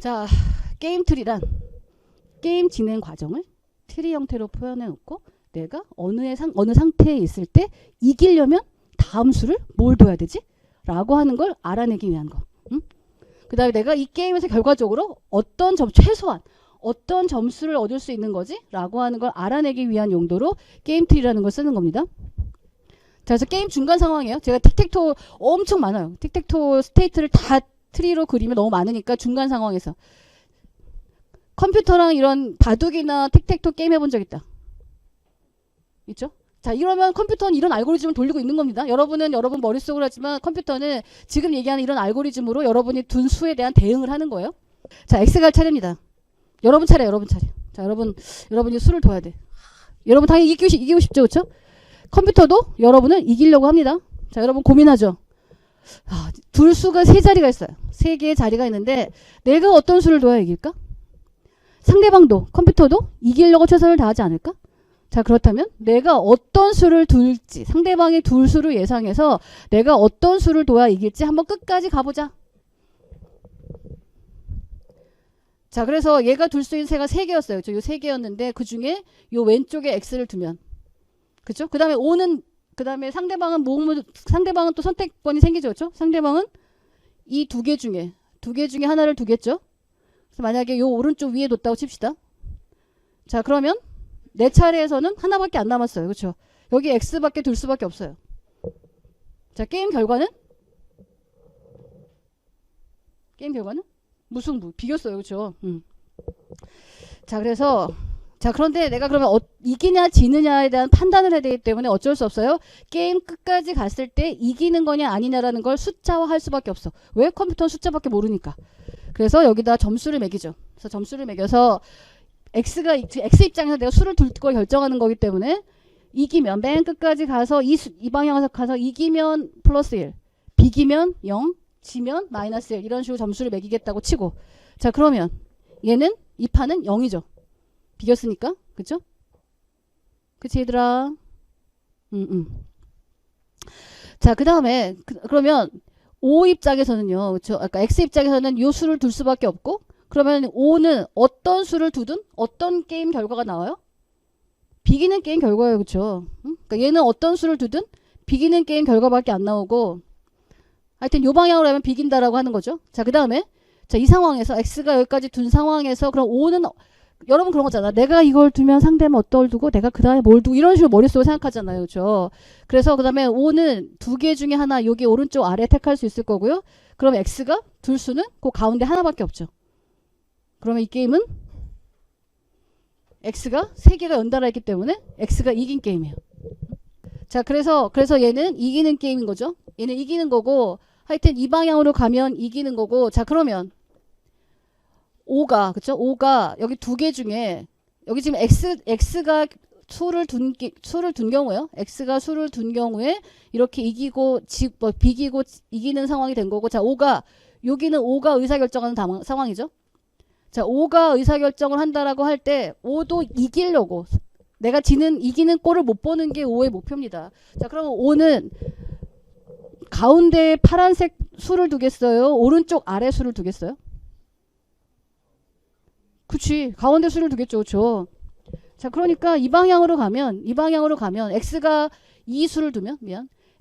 자, 게임 트리란 게임 진행 과정을 트리 형태로 표현해 놓고 내가 어느 상태에 있을 때 이기려면 다음 수를 뭘 둬야 되지? 라고 하는 걸 알아내기 위한 거. 그 다음에 내가 이 게임에서 결과적으로 최소한 어떤 점수를 얻을 수 있는 거지? 라고 하는 걸 알아내기 위한 용도로 게임 트리라는 걸 쓰는 겁니다. 자, 그래서 게임 중간 상황이에요. 제가 틱택토 엄청 많아요. 틱택토 스테이트를 다 트리로 그리면 너무 많으니까 중간 상황에서 컴퓨터랑 이런 바둑이나 틱택토 게임 해본 적 있다. 있죠? 자, 이러면 컴퓨터는 이런 알고리즘을 돌리고 있는 겁니다. 여러분은 여러분 머릿속으로 하지만 컴퓨터는 지금 얘기하는 이런 알고리즘으로 여러분이 둔 수에 대한 대응을 하는 거예요. 자, X 갈 차례입니다. 여러분 차례. 자, 여러분이 수를 둬야 돼. 여러분 당연히 이기고 싶죠, 그렇죠? 컴퓨터도 여러분을 이기려고 합니다. 자, 여러분 고민하죠. 둘 수가 세 자리가 있어요. 세 개의 자리가 있는데 내가 어떤 수를 둬야 이길까? 상대방도 컴퓨터도 이기려고 최선을 다하지 않을까? 자, 그렇다면 내가 어떤 수를 둘지, 상대방이 둘 수를 예상해서 내가 어떤 수를 둬야 이길지 한번 끝까지 가보자. 자, 그래서 얘가 둘 수 있는 새가 세 개였어요. 요 세 개였는데 그 중에 요 왼쪽에 X를 두면, 그쵸? 그 다음에 상대방은 상대방은 또 선택권이 생기죠, 그쵸? 상대방은 이 두 개 중에 하나를 두겠죠? 그래서 만약에 요 오른쪽 위에 뒀다고 칩시다. 자, 그러면 내 차례에서는 하나밖에 안 남았어요. 그렇죠? 여기 X밖에 둘 수밖에 없어요. 자, 게임 결과는 무승부. 비겼어요. 그렇죠? 자, 그런데 내가 그러면 이기냐 지느냐에 대한 판단을 해야 되기 때문에 어쩔 수 없어요. 게임 끝까지 갔을 때 이기는 거냐 아니냐라는 걸 숫자화할 수밖에 없어. 왜? 컴퓨터는 숫자밖에 모르니까. 그래서 여기다 점수를 매기죠. 그래서 점수를 매겨서 X 입장에서 내가 수를 둘 걸 결정하는 거기 때문에 이기면 맨 끝까지 가서 이 방향에서 가서 이기면 플러스 1, 비기면 0, 지면 마이너스 1 이런 식으로 점수를 매기겠다고 치고, 자, 그러면 얘는 이 판은 0이죠. 비겼으니까. 그쵸? 그치 얘들아? 자, 그 다음에 그러면 O 입장에서는요. 그쵸? 아까 X 입장에서는 요 수를 둘 수밖에 없고, 그러면 O는 어떤 수를 두든 어떤 게임 결과가 나와요? 비기는 게임 결과예요. 그쵸? 그러니까 얘는 어떤 수를 두든 비기는 게임 결과밖에 안 나오고, 하여튼 요 방향으로 하면 비긴다라고 하는 거죠. 자, 그 다음에 자, 이 상황에서 X가 여기까지 둔 상황에서 그럼 O는 여러분 그런 거잖아. 내가 이걸 두면 상대는 어떨 두고 내가 그 다음에 뭘 두고 이런 식으로 머릿속으로 생각하잖아요. 그렇죠? 그래서 그 다음에 O는 두 개 중에 하나 여기 오른쪽 아래 택할 수 있을 거고요. 그럼 X가 둘 수는 그 가운데 하나밖에 없죠. 그러면 이 게임은 X가 세 개가 연달아 있기 때문에 X가 이긴 게임이에요. 자, 그래서 얘는 이기는 게임인 거죠. 얘는 이기는 거고, 하여튼 이 방향으로 가면 이기는 거고. 자, 그러면 O가 여기 두 개 중에 여기 지금 X가 수를 둔 경우에요. X가 수를 둔 경우에 이렇게 비기고 이기는 상황이 된 거고. 자, 여기는 O가 의사결정하는 상황이죠. 자, O가 의사결정을 한다라고 할 때 O도 이기려고 내가 이기는 꼴을 못 보는 게 O의 목표입니다. 자, 그러면 O는 가운데 파란색 수를 두겠어요? 오른쪽 아래 수를 두겠어요? 그치, 가운데 수를 두겠죠. 그쵸? 자, 그러니까 이 방향으로 가면 X가 이 수를 두면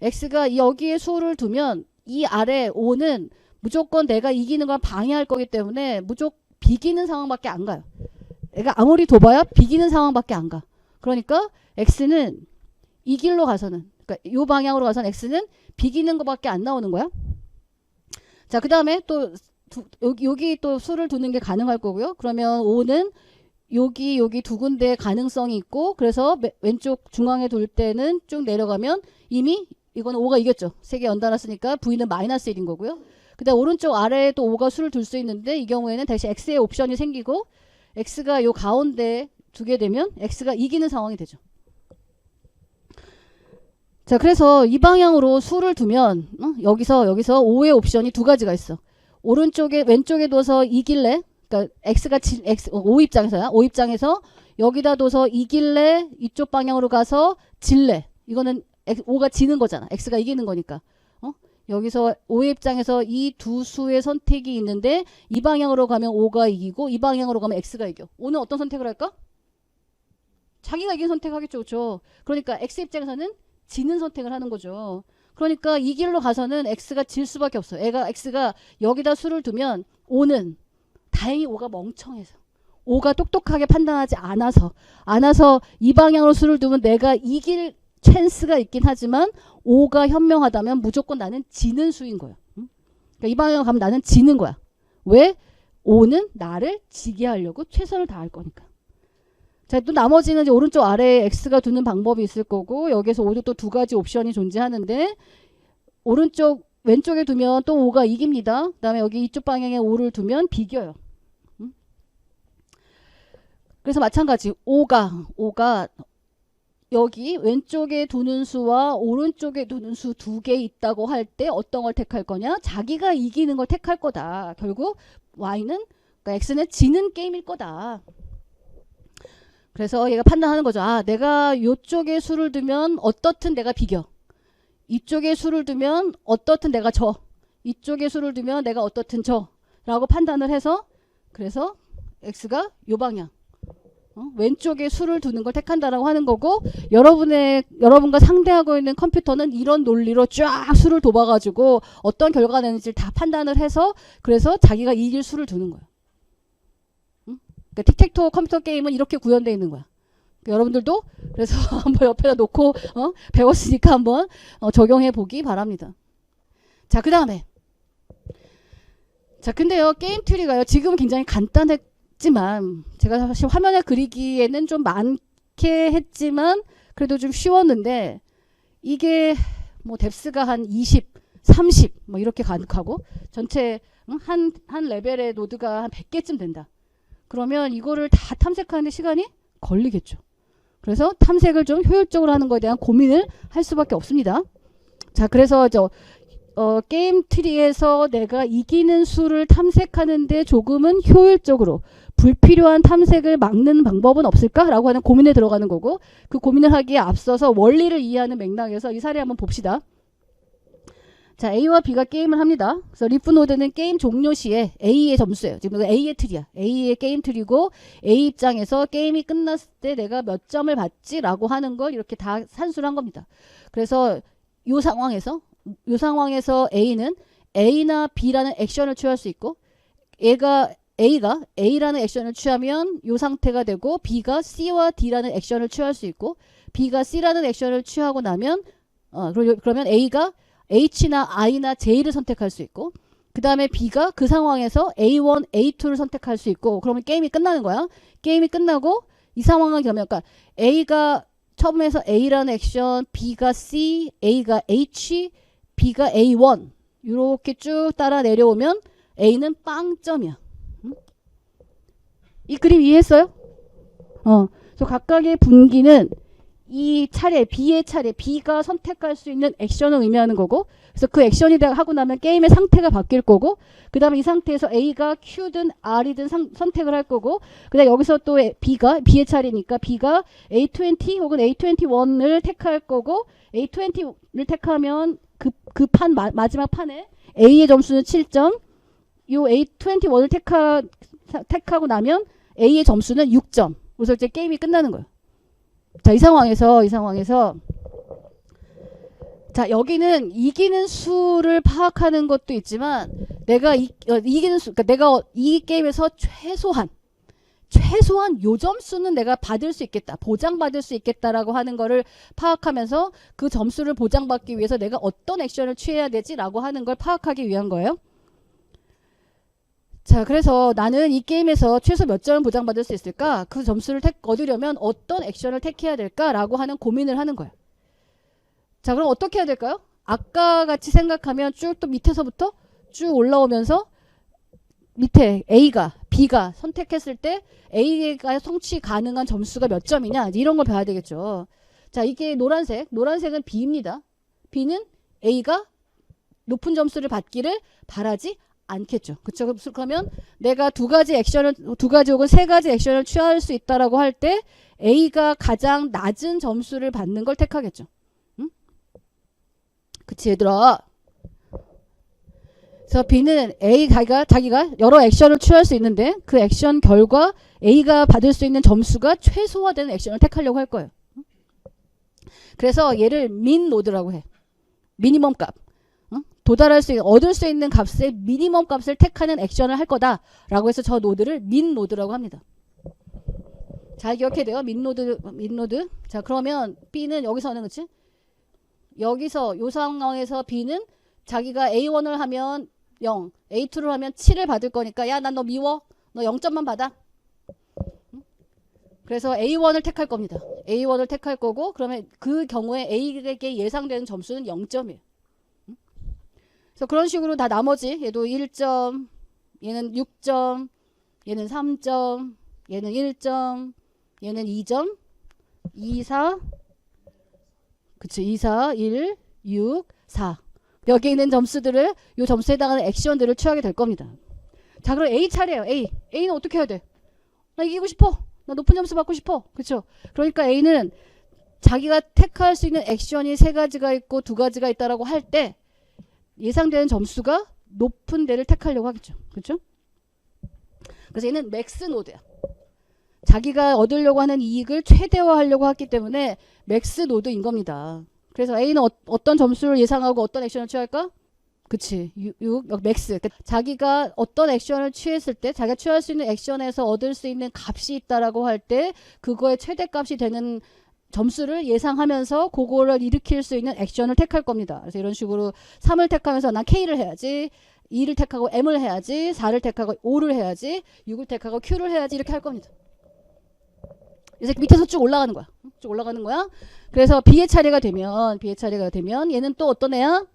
X가 여기에 수를 두면 이 아래 O는 무조건 내가 이기는 걸 방해할 거기 때문에 무조건 비기는 상황밖에 안 가요. 내가 아무리 둬봐야 비기는 상황밖에 안 가. 그러니까 X는 이 길로 가서는, 그러니까 이 방향으로 가서는 X는 비기는 것밖에 안 나오는 거야. 자, 그 다음에 또 여기 또 수를 두는 게 가능할 거고요. 그러면 O는 여기 두 군데 가능성이 있고, 그래서 왼쪽 중앙에 둘 때는 쭉 내려가면 이미 이거는 O가 이겼죠. 세 개 연달았으니까 V는 마이너스 1인 거고요. 그 다음 오른쪽 아래에도 O가 수를 둘 수 있는데 이 경우에는 다시 X의 옵션이 생기고 X가 요 가운데 두게 되면 X가 이기는 상황이 되죠. 자, 그래서 이 방향으로 수를 두면 여기서 O의 옵션이 두 가지가 있어. 왼쪽에 둬서 이길래, 그러니까 O 입장에서 여기다 둬서 이길래 이쪽 방향으로 가서 질래. 이거는 O가 지는 거잖아. X가 이기는 거니까. 여기서 O의 입장에서 이 두 수의 선택이 있는데 이 방향으로 가면 O가 이기고 이 방향으로 가면 X가 이겨. O는 어떤 선택을 할까? 자기가 이긴 선택하겠죠. 그렇죠? 그러니까 X 입장에서는 지는 선택을 하는 거죠. 그러니까 이 길로 가서는 X가 질 수밖에 없어요. X가 여기다 수를 두면 O는 다행히 O가 멍청해서 O가 똑똑하게 판단하지 않아서 이 방향으로 수를 두면 내가 이길 찬스가 있긴 하지만 O가 현명하다면 무조건 나는 지는 수인 거야. 그러니까 이 방향으로 가면 나는 지는 거야. 왜? O는 나를 지게 하려고 최선을 다할 거니까. 자, 또 나머지는 이제 오른쪽 아래에 X가 두는 방법이 있을 거고 여기서 O도 또 두 가지 옵션이 존재하는데 오른쪽 왼쪽에 두면 또 O가 이깁니다. 그 다음에 여기 이쪽 방향에 O를 두면 비겨요. 그래서 마찬가지 O가 여기 왼쪽에 두는 수와 오른쪽에 두는 수 두 개 있다고 할 때 어떤 걸 택할 거냐? 자기가 이기는 걸 택할 거다. 결국 Y는 그러니까 X는 지는 게임일 거다. 그래서 얘가 판단하는 거죠. 아, 내가 이쪽에 수를 두면 어떻든 내가 비겨. 이쪽에 수를 두면 어떻든 내가 져. 이쪽에 수를 두면 내가 어떻든 져. 라고 판단을 해서 그래서 X가 요 방향. 왼쪽에 수를 두는 걸 택한다라고 하는 거고 여러분과 상대하고 있는 컴퓨터는 이런 논리로 쫙 수를 둬봐가지고 어떤 결과가 되는지를 다 판단을 해서 그래서 자기가 이길 수를 두는 거예요. 그러니까 틱택토 컴퓨터 게임은 이렇게 구현되어 있는 거야. 그러니까 여러분들도 그래서 한번 옆에다 놓고 배웠으니까 한번 적용해 보기 바랍니다. 자, 그 다음에 근데요 게임 트리가요 지금은 굉장히 간단했지만 제가 사실 화면에 그리기에는 좀 많게 했지만 그래도 좀 쉬웠는데 이게 뭐 뎁스가 한 20, 30 뭐 이렇게 가득하고 전체 한 레벨의 노드가 한 100개쯤 된다. 그러면 이거를 다 탐색하는데 시간이 걸리겠죠. 그래서 탐색을 좀 효율적으로 하는 것에 대한 고민을 할 수밖에 없습니다. 자, 그래서 게임 트리에서 내가 이기는 수를 탐색하는데 조금은 효율적으로 불필요한 탐색을 막는 방법은 없을까라고 하는 고민에 들어가는 거고 그 고민을 하기에 앞서서 원리를 이해하는 맥락에서 이 사례 한번 봅시다. 자, A와 B가 게임을 합니다. 그래서 리프노드는 게임 종료 시에 A의 점수예요. 지금 A의 트리야. A의 게임 트리고 A 입장에서 게임이 끝났을 때 내가 몇 점을 받지라고 하는 걸 이렇게 다 산수를 한 겁니다. 그래서 이 상황에서 A는 A나 B라는 액션을 취할 수 있고 A가 A라는 액션을 취하면 이 상태가 되고 B가 C와 D라는 액션을 취할 수 있고 B가 C라는 액션을 취하고 나면 그러면 A가 H나 I나 J를 선택할 수 있고 그 다음에 B가 그 상황에서 A1, A2를 선택할 수 있고 그러면 게임이 끝나는 거야. 게임이 끝나고 이 상황을 그러면 그러니까 A가 처음에서 A라는 액션, B가 C, A가 H, B가 A1 이렇게 쭉 따라 내려오면 A는 빵점이야. 이 그림 이해했어요? 그래서 각각의 분기는 이 차례, B의 차례, B가 선택할 수 있는 액션을 의미하는 거고 그래서 그 액션이 하고 나면 게임의 상태가 바뀔 거고 그 다음에 이 상태에서 A가 Q든 R이든 선택을 할 거고 그 다음에 여기서 또 B의 차례니까 B가 A20 혹은 A21을 택할 거고 A20를 택하면 그 마지막 판에 A의 점수는 7점 이 A21을 택하고 나면 A의 점수는 6점 그래서 이제 게임이 끝나는 거예요. 자, 이 상황에서 자, 여기는 이기는 수를 파악하는 것도 있지만 내가 이기는 수, 그러니까 내가 이 게임에서 최소한 요 점수는 내가 받을 수 있겠다. 보장받을 수 있겠다라고 하는 거를 파악하면서 그 점수를 보장받기 위해서 내가 어떤 액션을 취해야 되지라고 하는 걸 파악하기 위한 거예요. 자, 그래서 나는 이 게임에서 최소 몇 점을 보장받을 수 있을까? 그 점수를 얻으려면 어떤 액션을 택해야 될까라고 하는 고민을 하는 거예요. 자, 그럼 어떻게 해야 될까요? 아까 같이 생각하면 쭉 또 밑에서부터 쭉 올라오면서 밑에 A가 B가 선택했을 때 A가 성취 가능한 점수가 몇 점이냐 이런 걸 봐야 되겠죠. 자, 이게 노란색은 B입니다. B는 A가 높은 점수를 받기를 바라지 않겠죠. 그쵸? 그러면 내가 두 가지 혹은 세 가지 액션을 취할 수 있다라고 할 때 A가 가장 낮은 점수를 받는 걸 택하겠죠. 응? 그치, 얘들아? 그래서 B는 자기가 여러 액션을 취할 수 있는데 그 액션 결과 A가 받을 수 있는 점수가 최소화되는 액션을 택하려고 할 거예요. 그래서 얘를 min 노드라고 해. 미니멈 값. 얻을 수 있는 값의 미니멈 값을 택하는 액션을 할 거다라고 해서 저 노드를 min 노드라고 합니다. 잘 기억해야 돼요. min 노드. 자, 그러면 B는 여기서는 그렇지? 여기서 요 상황에서 B는 자기가 A1을 하면 0, A2를 하면 7을 받을 거니까 야, 난 너 미워. 너 0점만 받아. 그래서 A1을 택할 겁니다. A1을 택할 거고 그러면 그 경우에 A에게 예상되는 점수는 0점이에요. 그래서 그런 식으로 다 나머지 얘도 1점, 얘는 6점, 얘는 3점, 얘는 1점, 얘는 2점, 2, 4, 그치, 2, 4, 1, 6, 4. 여기 있는 점수들을 이 점수에 해당하는 액션들을 취하게 될 겁니다. 자, 그럼 A 차례예요. A는 어떻게 해야 돼? 나 이기고 싶어. 나 높은 점수 받고 싶어. 그쵸? 그러니까 A는 자기가 택할 수 있는 액션이 3가지가 있고 2가지가 있다라고 할 때 예상되는 점수가 높은 데를 택하려고 하겠죠. 그쵸? 그래서 얘는 맥스 노드야. 자기가 얻으려고 하는 이익을 최대화하려고 했기 때문에 맥스 노드인 겁니다. 그래서 A는 어떤 점수를 예상하고 어떤 액션을 취할까? 그치. 6, 맥스. 자기가 어떤 액션을 취했을 때 자기가 취할 수 있는 액션에서 얻을 수 있는 값이 있다라고 할 때 그거의 최대값이 되는 점수를 예상하면서 그거를 일으킬 수 있는 액션을 택할 겁니다. 그래서 이런 식으로 3을 택하면서 난 K를 해야지, 2를 택하고 M을 해야지, 4를 택하고 O를 해야지, 6을 택하고 Q를 해야지 이렇게 할 겁니다. 그래서 밑에서 쭉 올라가는 거야. 쭉 올라가는 거야. 그래서 B의 차례가 되면 얘는 또 어떤 애야?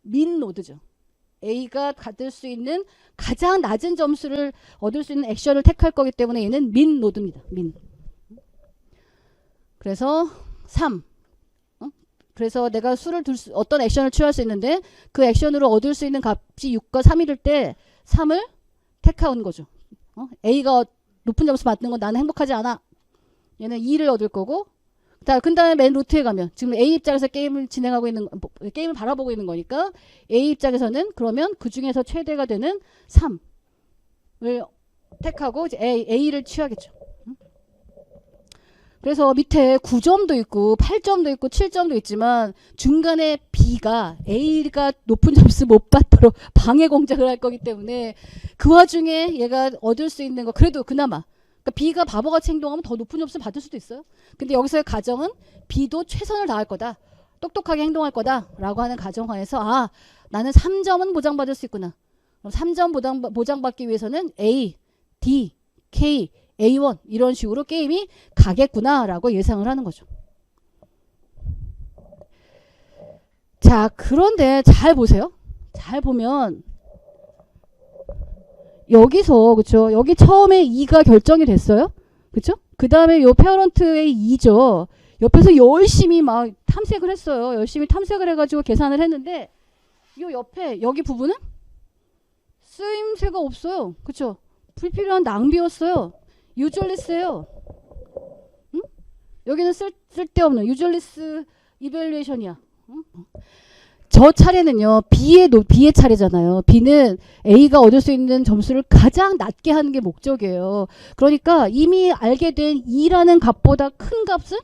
민 노드죠. A가 받을 수 있는 가장 낮은 점수를 얻을 수 있는 액션을 택할 거기 때문에 얘는 민 노드입니다. 민. 그래서 3. 그래서 내가 어떤 액션을 취할 수 있는데 그 액션으로 얻을 수 있는 값이 6과 3일 때 3을 택하는 거죠. A가 높은 점수 받는 건 나는 행복하지 않아. 얘는 2를 얻을 거고 그 다음에 맨 루트에 가면 지금 A 입장에서 게임을 게임을 바라보고 있는 거니까 A 입장에서는 그러면 그 중에서 최대가 되는 3을 택하고 이제 A를 취하겠죠. 그래서 밑에 9점도 있고 8점도 있고 7점도 있지만 중간에 B가 A가 높은 점수 못 받도록 방해 공작을 할 거기 때문에 그 와중에 얘가 얻을 수 있는 거 그래도 그나마 그러니까 B가 바보같이 행동하면 더 높은 점수를 받을 수도 있어요. 근데 여기서의 가정은 B도 최선을 다할 거다. 똑똑하게 행동할 거다. 라고 하는 가정하에서 나는 3점은 보장받을 수 있구나. 그럼 3점 보장받기 위해서는 A, D, K, A1 이런 식으로 게임이 가겠구나 라고 예상을 하는 거죠. 자, 그런데 잘 보세요. 잘 보면 여기서 그쵸? 여기 처음에 2가 결정이 됐어요. 그쵸? 그 다음에 요 페어런트의 2죠. 옆에서 열심히 막 탐색을 했어요. 열심히 탐색을 해가지고 계산을 했는데 요 옆에 여기 부분은 쓰임새가 없어요. 그쵸? 불필요한 낭비였어요. 유절리스예요. 응? 여기는 쓸데없는 유절리스 이밸류에이션이야. 응? 저 차례는요. B의 차례잖아요. B는 A가 얻을 수 있는 점수를 가장 낮게 하는 게 목적이에요. 그러니까 이미 알게 된 2라는 값보다 큰 값은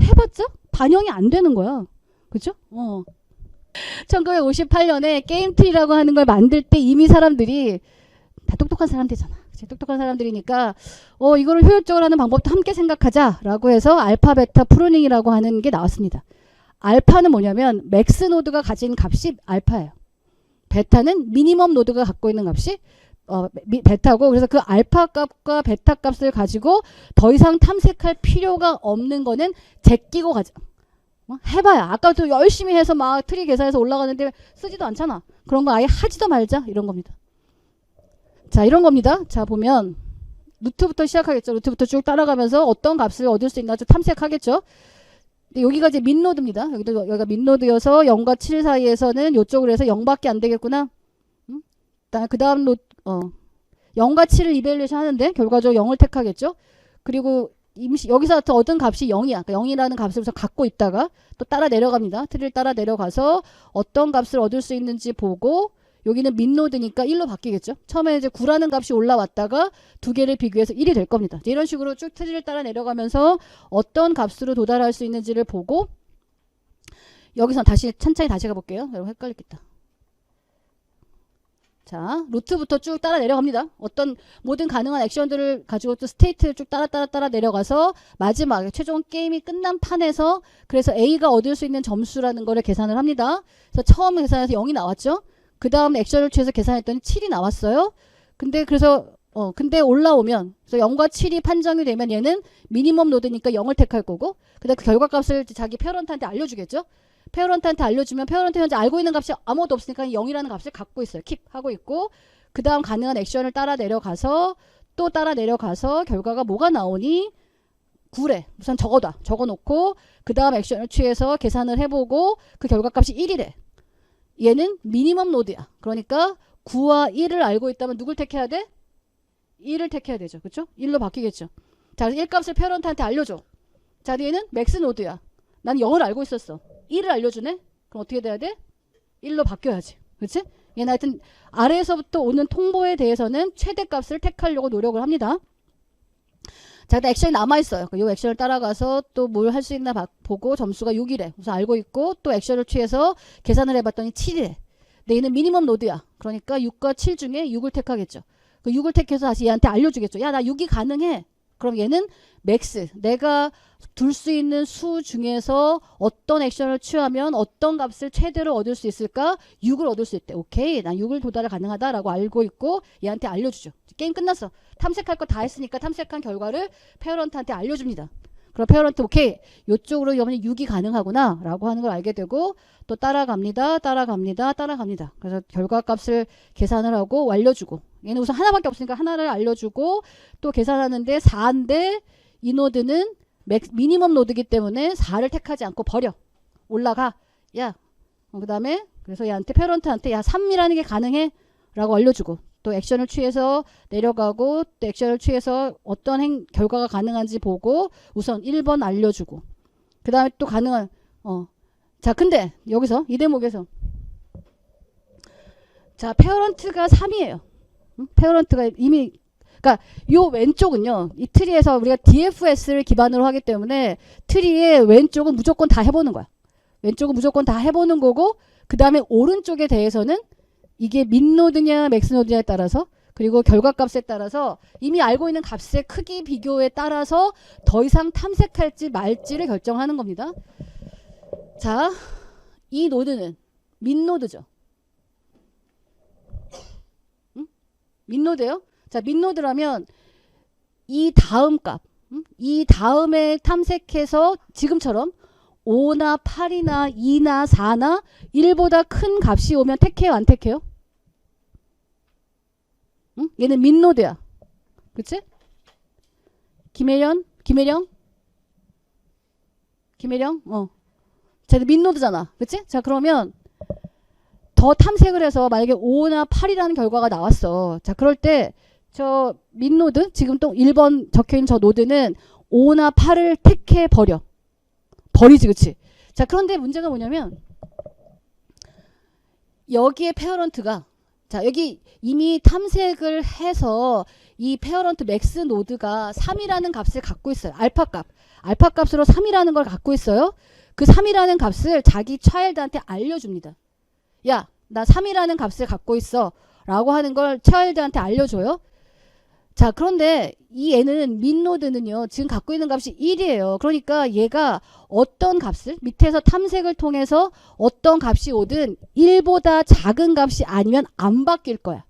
해봤자 반영이 안 되는 거야. 그죠? 1958년에 게임트리라고 하는 걸 만들 때 이미 사람들이 다 똑똑한 사람들이잖아. 똑똑한 사람들이니까 이거를 효율적으로 하는 방법도 함께 생각하자라고 해서 알파 베타 프루닝이라고 하는 게 나왔습니다. 알파는 뭐냐면 맥스 노드가 가진 값이 알파예요. 베타는 미니멈 노드가 갖고 있는 값이 베타고 그래서 그 알파 값과 베타 값을 가지고 더 이상 탐색할 필요가 없는 거는 제끼고 가자. 해봐야 아까부터 열심히 해서 막 트리 계산해서 올라가는데 쓰지도 않잖아. 그런 거 아예 하지도 말자 이런 겁니다. 자, 이런 겁니다. 자, 보면 루트부터 시작하겠죠. 루트부터 쭉 따라가면서 어떤 값을 얻을 수 있나 좀 탐색하겠죠. 근데 여기가 이제 민노드입니다. 여기가 민노드여서 0과 7 사이에서는 이쪽으로 해서 0밖에 안 되겠구나. 그 다음 0과 7을 이밸류에이션 하는데 결과적으로 0을 택하겠죠. 그리고 여기서 얻은 값이 0이야. 그러니까 0이라는 값을 우선 갖고 있다가 또 따라 내려갑니다. 트리를 따라 내려가서 어떤 값을 얻을 수 있는지 보고 여기는 민노드니까 1로 바뀌겠죠. 처음에 이제 9라는 값이 올라왔다가 두 개를 비교해서 1이 될 겁니다. 이런 식으로 쭉 트리를 따라 내려가면서 어떤 값으로 도달할 수 있는지를 보고 여기서 천천히 다시 가볼게요. 여러분 헷갈리겠다. 자, 루트부터 쭉 따라 내려갑니다. 어떤 모든 가능한 액션들을 가지고 또 스테이트를 쭉 따라 내려가서 마지막에 최종 게임이 끝난 판에서 그래서 A가 얻을 수 있는 점수라는 거를 계산을 합니다. 그래서 처음 계산해서 0이 나왔죠. 그 다음 액션을 취해서 계산했더니 7이 나왔어요. 근데 올라오면 그래서 0과 7이 판정이 되면 얘는 미니멈 노드니까 0을 택할 거고 그다음 그 결과값을 자기 페어런트한테 알려주겠죠. 페어런트한테 알려주면 페어런트 현재 알고 있는 값이 아무것도 없으니까 0이라는 값을 갖고 있어요. 킵 하고 있고 그 다음 가능한 액션을 따라 내려가서 또 따라 내려가서 결과가 뭐가 나오니 9래. 우선 적어놓고 그 다음 액션을 취해서 계산을 해보고 그 결과값이 1이래. 얘는 미니멈 노드야. 그러니까 9와 1을 알고 있다면 누굴 택해야 돼? 1을 택해야 되죠. 그렇죠? 1로 바뀌겠죠. 자, 1값을 페어런트한테 알려줘. 자, 얘는 맥스 노드야. 난 0을 알고 있었어. 1을 알려주네? 그럼 어떻게 돼야 돼? 1로 바뀌어야지. 그렇지? 얘는 하여튼 아래에서부터 오는 통보에 대해서는 최대값을 택하려고 노력을 합니다. 자, 일단 액션이 남아있어요. 이 액션을 따라가서 또 뭘 할 수 있나 보고 점수가 6이래. 우선 알고 있고 또 액션을 취해서 계산을 해봤더니 7이래. 근데 얘는 미니멈 노드야. 그러니까 6과 7 중에 6을 택하겠죠. 그 6을 택해서 다시 얘한테 알려주겠죠. 야, 나 6이 가능해. 그럼 얘는 맥스. 내가 둘 수 있는 수 중에서 어떤 액션을 취하면 어떤 값을 최대로 얻을 수 있을까? 6을 얻을 수 있대. 오케이. 난 6을 도달 가능하다라고 알고 있고 얘한테 알려주죠. 게임 끝났어. 탐색할 거 다 했으니까 탐색한 결과를 페어런트한테 알려줍니다. 그럼 페어런트 오케이. 요쪽으로 여러분이 6이 가능하구나 라고 하는 걸 알게 되고 또 따라갑니다. 그래서 결과값을 계산을 하고 완료주고 얘는 우선 하나밖에 없으니까 하나를 알려주고 또 계산하는데 4인데 이 노드는 미니멈 노드이기 때문에 4를 택하지 않고 버려. 올라가. 야. 그 다음에 그래서 얘한테 페어런트한테 야 3이라는 게 가능해? 라고 알려주고 또 액션을 취해서 내려가고 또 액션을 취해서 어떤 결과가 가능한지 보고 우선 1번 알려주고 그 다음에 또 가능한 자 근데 여기서 이 대목에서 자 페어런트가 3이에요. 페어런트가 이미 그러니까 요 왼쪽은요 이 트리에서 우리가 DFS를 기반으로 하기 때문에 트리의 왼쪽은 무조건 다 해보는 거야. 왼쪽은 무조건 다 해보는 거고 그 다음에 오른쪽에 대해서는 이게 민노드냐 맥스노드냐에 따라서 그리고 결과값에 따라서 이미 알고 있는 값의 크기 비교에 따라서 더 이상 탐색할지 말지를 결정하는 겁니다. 자, 이 노드는 민노드죠. 민노드예요. 자, 민노드라면 이 다음 값, 이 다음에 탐색해서 지금처럼 5나 8이나 2나 4나 1보다 큰 값이 오면 택해요? 안 택해요? 응? 얘는 민노드야. 그치? 김혜령? 자, 민노드잖아. 그치? 자, 그러면 더 탐색을 해서 만약에 5나 8이라는 결과가 나왔어. 자, 그럴 때 저 민노드, 지금 또 1번 적혀있는 저 노드는 5나 8을 택해 버리지, 그치? 자, 그런데 문제가 뭐냐면 여기에 페어런트가 자, 여기 이미 탐색을 해서 이 페어런트 맥스 노드가 3이라는 값을 갖고 있어요. 알파 값으로 3이라는 걸 갖고 있어요. 그 3이라는 값을 자기 차일드한테 알려줍니다. 야, 나 3이라는 값을 갖고 있어 라고 하는 걸 차일드한테 알려줘요. 자, 그런데 이 애는 민노드는요 지금 갖고 있는 값이 1이에요. 그러니까 얘가 어떤 값을 밑에서 탐색을 통해서 어떤 값이 오든 1보다 작은 값이 아니면 안 바뀔 거야.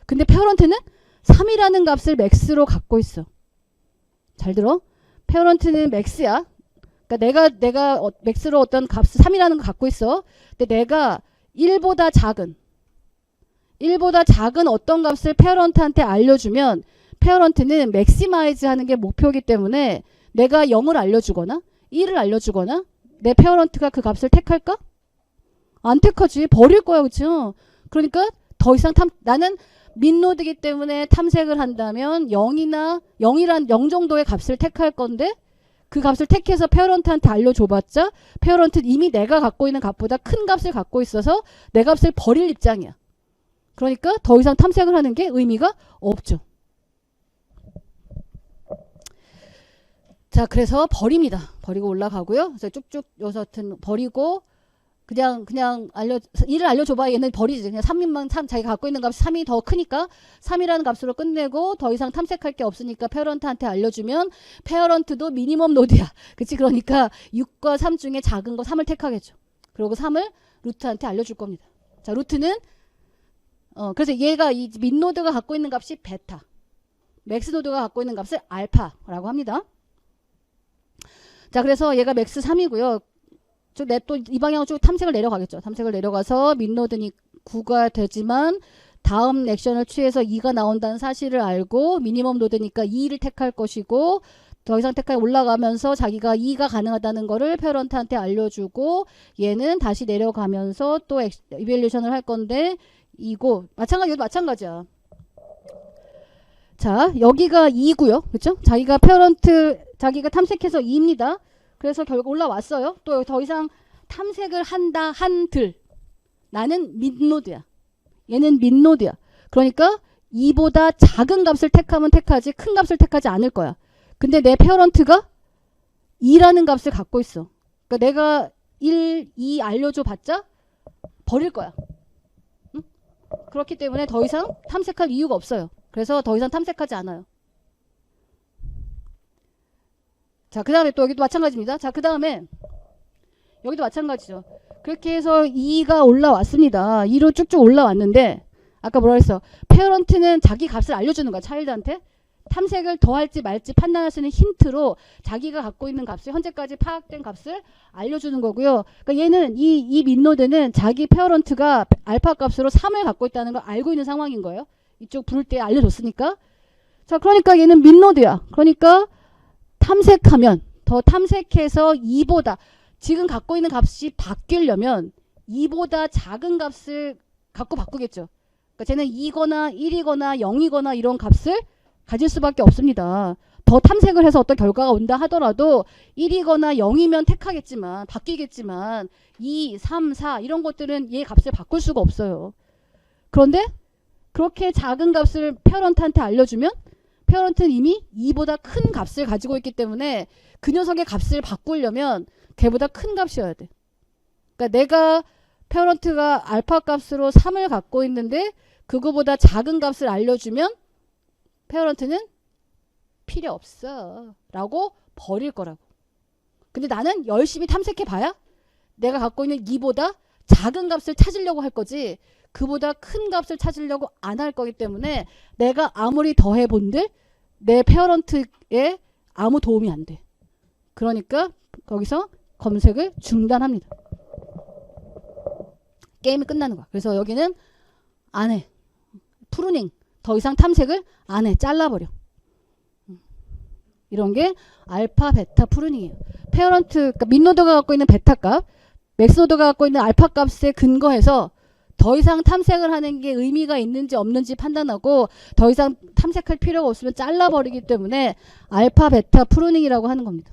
근데 페어런트는 3이라는 값을 맥스로 갖고 있어. 잘 들어. 페어런트는 맥스야. 그러니까 내가 맥스로 어떤 값을 3이라는 걸 갖고 있어. 근데 내가 1보다 작은 어떤 값을 페어런트한테 알려주면 페어런트는 맥시마이즈 하는 게 목표이기 때문에 내가 0을 알려주거나 1을 알려주거나 내 페어런트가 그 값을 택할까? 안 택하지. 버릴 거야. 그렇죠? 그러니까 더 이상 나는 민노드이기 때문에 탐색을 한다면 0 정도의 값을 택할 건데 그 값을 택해서 페어런트한테 알려줘봤자 페어런트는 이미 내가 갖고 있는 값보다 큰 값을 갖고 있어서 내 값을 버릴 입장이야. 그러니까 더 이상 탐색을 하는 게 의미가 없죠. 자, 그래서 버립니다. 버리고 올라가고요. 그래서 쭉쭉 여서튼 버리고 그냥 일을 알려줘봐. 얘는 버리지. 그냥 3인만 자기가 갖고 있는 값이 3이 더 크니까 3이라는 값으로 끝내고 더 이상 탐색할 게 없으니까 페어런트한테 알려주면 페어런트도 미니멈 노드야. 그치? 그러니까 6과 3 중에 작은 거 3을 택하겠죠. 그리고 3을 루트한테 알려줄 겁니다. 자, 루트는 그래서 얘가 이 민노드가 갖고 있는 값이 베타, 맥스노드가 갖고 있는 값을 알파라고 합니다. 자, 그래서 얘가 맥스 3이고요. 또 이 방향으로 쭉 탐색을 내려가겠죠. 탐색을 내려가서 민노드니 9가 되지만 다음 액션을 취해서 2가 나온다는 사실을 알고 미니멈 노드니까 2를 택할 것이고 더 이상 택하게 올라가면서 자기가 2가 가능하다는 거를 페어런트한테 알려주고 얘는 다시 내려가면서 또 이밸류에이션을 할 건데 이거 마찬가지야. 자, 여기가 2고요. 그렇죠? 자기가 탐색해서 2입니다. 그래서 결국 올라왔어요. 또 더 이상 탐색을 한들 나는 민노드야. 얘는 민노드야. 그러니까 2보다 작은 값을 택하면 택하지 큰 값을 택하지 않을 거야. 근데 내 페어런트가 2라는 값을 갖고 있어. 그러니까 내가 1, 2 알려줘 봤자 버릴 거야. 응? 그렇기 때문에 더 이상 탐색할 이유가 없어요. 그래서 더 이상 탐색하지 않아요. 자, 그 다음에 또 여기도 마찬가지입니다. 자, 그 다음에 여기도 마찬가지죠. 그렇게 해서 2가 올라왔습니다. 2로 쭉쭉 올라왔는데 아까 뭐라 그랬어? 페어런트는 자기 값을 알려주는 거야. 차일드한테. 탐색을 더 할지 말지 판단할 수 있는 힌트로 자기가 갖고 있는 값을 현재까지 파악된 값을 알려주는 거고요. 그러니까 얘는 이 민노드는 자기 페어런트가 알파 값으로 3을 갖고 있다는 걸 알고 있는 상황인 거예요. 이쪽 부를 때 알려줬으니까. 자, 그러니까 얘는 민노드야. 그러니까 탐색하면 더 탐색해서 2보다 지금 갖고 있는 값이 바뀌려면 2보다 작은 값을 갖고 바꾸겠죠. 그러니까 쟤는 2거나 1이거나 0이거나 이런 값을 가질 수밖에 없습니다. 더 탐색을 해서 어떤 결과가 온다 하더라도 1이거나 0이면 택하겠지만 바뀌겠지만 2, 3, 4 이런 것들은 얘 값을 바꿀 수가 없어요. 그런데 그렇게 작은 값을 페어런트한테 알려주면 페어런트는 이미 2보다 큰 값을 가지고 있기 때문에 그 녀석의 값을 바꾸려면 걔보다 큰 값이어야 돼. 그러니까 내가 페어런트가 알파 값으로 3을 갖고 있는데 그거보다 작은 값을 알려주면 페어런트는 필요 없어 라고 버릴 거라고. 근데 나는 열심히 탐색해 봐야 내가 갖고 있는 2보다 작은 값을 찾으려고 할 거지 그보다 큰 값을 찾으려고 안 할 거기 때문에 내가 아무리 더해 본들 내 페어런트에 아무 도움이 안 돼. 그러니까 거기서 검색을 중단합니다. 게임이 끝나는 거야. 그래서 여기는 안 해. 프루닝. 더 이상 탐색을 안 해. 잘라버려. 이런 게 알파, 베타 프루닝이에요. 페어런트, 그러니까 민노드가 갖고 있는 베타 값, 맥스노드가 갖고 있는 알파 값에 근거해서 더 이상 탐색을 하는 게 의미가 있는지 없는지 판단하고 더 이상 탐색할 필요가 없으면 잘라버리기 때문에 알파, 베타 프루닝이라고 하는 겁니다.